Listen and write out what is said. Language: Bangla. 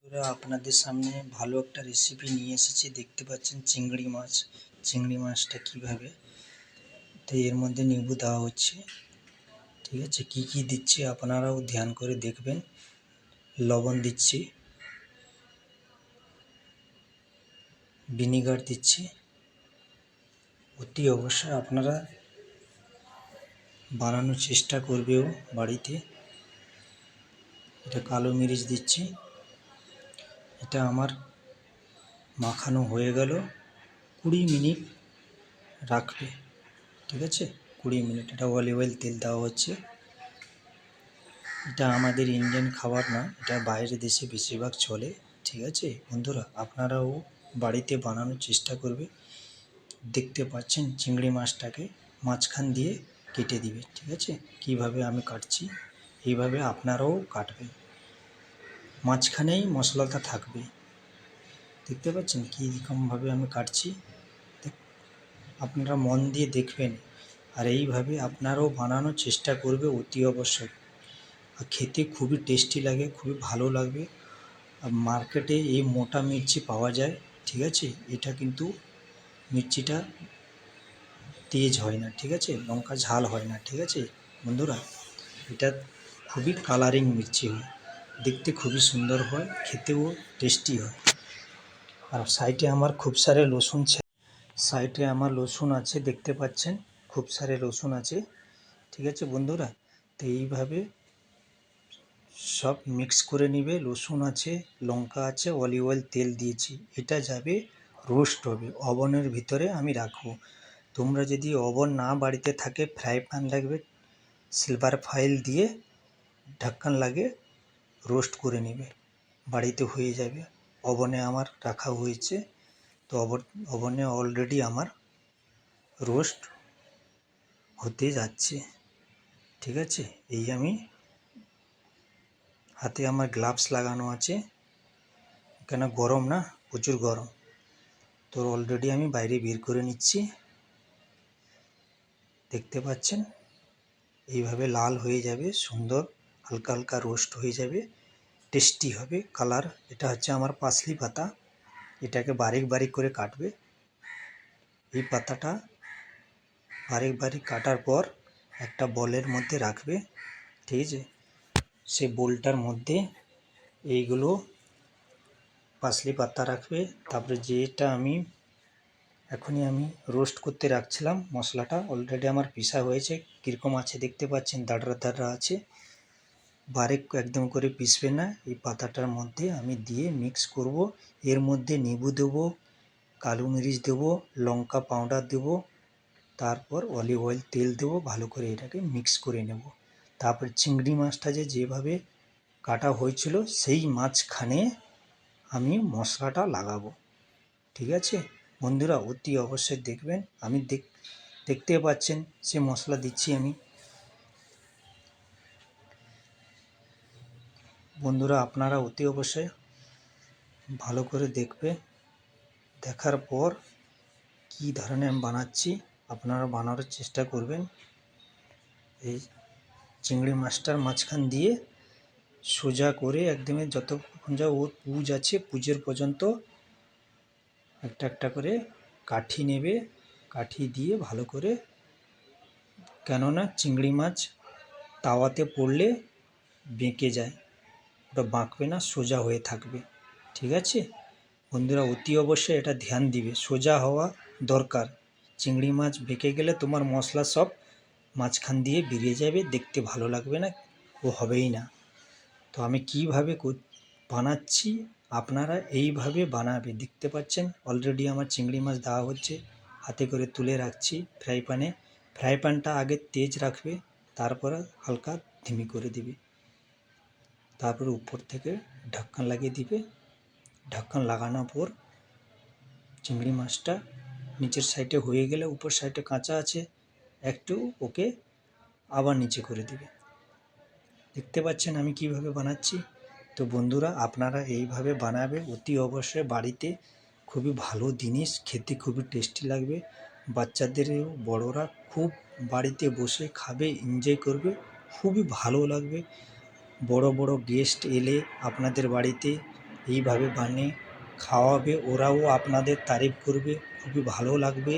বন্ধুরা, আপনাদের সামনে ভালো একটা রেসিপি নিয়ে এসেছি। দেখতে পাচ্ছেন চিংড়ি মাছ। চিংড়ি মাছটা কীভাবে, তো এর মধ্যে লেবু দেওয়া হচ্ছে। ঠিক আছে, কি কি দিচ্ছি আপনারাও ধ্যান করে দেখবেন। লবণ দিচ্ছি, ভিনিগার দিচ্ছি। অতি অবশ্যই আপনারা বানানোর চেষ্টা করবেও বাড়িতে। এটা কালো মরিচ দিচ্ছি। এটা আমার মাখানো হয়ে গেল। 20 মিনিট রাখবে। ঠিক আছে, 20 মিনিট। এটা অলিভ অয়েল তেল দেওয়া হচ্ছে। এটা আমাদের ইন্ডিয়ান খাবার না, এটা বাইরের দেশে বেশিরভাগ চলে। ঠিক আছে বন্ধুরা, আপনারাও বাড়িতে বানানোর চেষ্টা করবে। দেখতে পাচ্ছেন চিংড়ি মাছটাকে মাঝখান দিয়ে কেটে দিবে। ঠিক আছে, কিভাবে আমি কাটছি এইভাবে আপনারাও কাটবেন। মাঝখানেই মশলাটা থাকবে। দেখতে পাচ্ছেন কীরকমভাবে আমি কাটছি। আপনারা মন দিয়ে দেখবেন আর এইভাবে আপনারাও বানানোর চেষ্টা করবে অতি অবশ্যই। আর খেতে খুবই টেস্টি লাগে, খুবই ভালো লাগবে। আর মার্কেটে এই মোটা মির্চি পাওয়া যায়। ঠিক আছে, এটা কিন্তু মির্চিটা তেজ হয় না। ঠিক আছে, লঙ্কা ঝাল হয় না। ঠিক আছে বন্ধুরা, এটা খুবই কালারিং মির্চি হয়, দেখতে খুবই সুন্দর হয়, খেতেও টেস্টি হয়। আর সাইডে আমার খুব সারে রসুন সাইডে আমার রসুন আছে, দেখতে পাচ্ছেন খুব সারে রসুন আছে। ঠিক আছে বন্ধুরা, তো এইভাবে সব মিক্স করে নিবে। রসুন আছে, লঙ্কা আছে, অলিভ অয়েল তেল দিয়েছি। এটা যাবে রোস্ট হবে, ওভেনের ভিতরে আমি রাখবো। তোমরা যদি ওভেন না বাড়িতে থাকে, ফ্রাই প্যান লাগবে, সিলভার ফয়েল দিয়ে ঢাকন লাগিয়ে রোস্ট করে নেবে, বাড়িতে হয়ে যাবে। ওভেনে আমার রাখা হয়েছে, তো ওভেনে অলরেডি আমার রোস্ট হতে যাচ্ছে। ঠিক আছে, এই আমি হাতে আমার গ্লাভস লাগানো আছে, কেন গরম না, প্রচুর গরম। তো অলরেডি আমি বাইরে বের করে নিচ্ছি। দেখতে পাচ্ছেন এইভাবে লাল হয়ে যাবে, সুন্দর হালকা হালকা রোস্ট হয়ে যাবে, টেস্টি হবে কালার। এটা হচ্ছে আমার পার্সলি পাতা, এটাকে বারিক বারিক করে কাটবে। এই পাতাটা বারিক বারিক কাটার পর একটা বলের মধ্যে রাখবে। ঠিক আছে, সেই বোলটার মধ্যে এইগুলো পার্সলি পাতা রাখবে। তারপরে যেটা এখনই আমি রোস্ট করতে রাখছিলাম, মশলাটা অলরেডি আমার পিষা হয়েছে। কীরকম আছে দেখতে পাচ্ছেন, দাঁড়া দাঁড়া আছে, বারিক একদম করে পিষবে না। এই পাতাটার মধ্যে আমি দিয়ে মিক্স করব। এর মধ্যে লেবু দেবো, কালো মরিচ দেবো, লঙ্কা পাউডার দেবো, তারপর অলিভ অয়েল তেল দেবো। ভালো করে এটাকে মিক্স করে নেব। তারপর চিংড়ি মাছটা যেভাবে কাটা হয়েছিল সেই মাঝখানে আমি মশলাটা লাগাবো। ঠিক আছে বন্ধুরা, অতি অবশ্যই দেখবেন। আমি দেখতে পাচ্ছেন সে মশলা দিচ্ছি আমি। বন্ধুরা, আপনারা অতি অবশ্যই ভালো করে দেখবে। দেখার পর কী ধরনের আমি বানাচ্ছি আপনারা বানানোর চেষ্টা করবেন। এই চিংড়ি মাছটার মাঝখান দিয়ে সোজা করে একদমই যতক্ষণ যা ওর পুঁজ আছে, পুঁজের পর্যন্ত একটা একটা করে কাঠি নেবে। কাঠি দিয়ে ভালো করে, কেননা চিংড়ি মাছ তাওয়াতে পড়লে বেঁকে যায়, ওটা বাঁকবে না, সোজা হয়ে থাকবে। ঠিক আছে বন্ধুরা, অতি অবশ্যই এটা ধ্যান দিবে, সোজা হওয়া দরকার। চিংড়ি মাছ বেঁকে গেলে তোমার মশলা সব মাঝখান দিয়ে বেরিয়ে যাবে, দেখতে ভালো লাগবে না, ও হবেই না। তো আমি কিভাবে বানাচ্ছি আপনারা এইভাবে বানাবে। দেখতে পাচ্ছেন অলরেডি আমার চিংড়ি মাছ দেওয়া হচ্ছে, হাতে করে তুলে রাখছি ফ্রাই প্যানে। ফ্রাই প্যানটা আগে তেজ রাখবে, তারপরে হালকা ধিমি করে দিবে, তারপরে উপর থেকে ঢাকন লাগিয়ে দিবে। ঢাকন লাগানোর পর চিংড়ি মাছটা নিচের সাইডে হয়ে গেলে, উপর সাইডে কাঁচা আছে একটু, ওকে আবার নিচে করে দিবে। দেখতে পাচ্ছেন আমি কিভাবে বানাচ্ছি। তো বন্ধুরা, আপনারা এইভাবে বানাবে অতি অবশ্যই বাড়িতে। খুবই ভালো জিনিস, খেতে খুবই টেস্টি লাগবে। বাচ্চাদেরও বড়রা খুব বাড়িতে বসে খাবে, এনজয় করবে, খুবই ভালো লাগবে। বড় বড় গেস্ট এলে আপনাদের বাড়িতে এইভাবে বানিয়ে খাওয়াবে, ওরাও আপনাদের তারিফ করবে, খুবই ভালো লাগবে।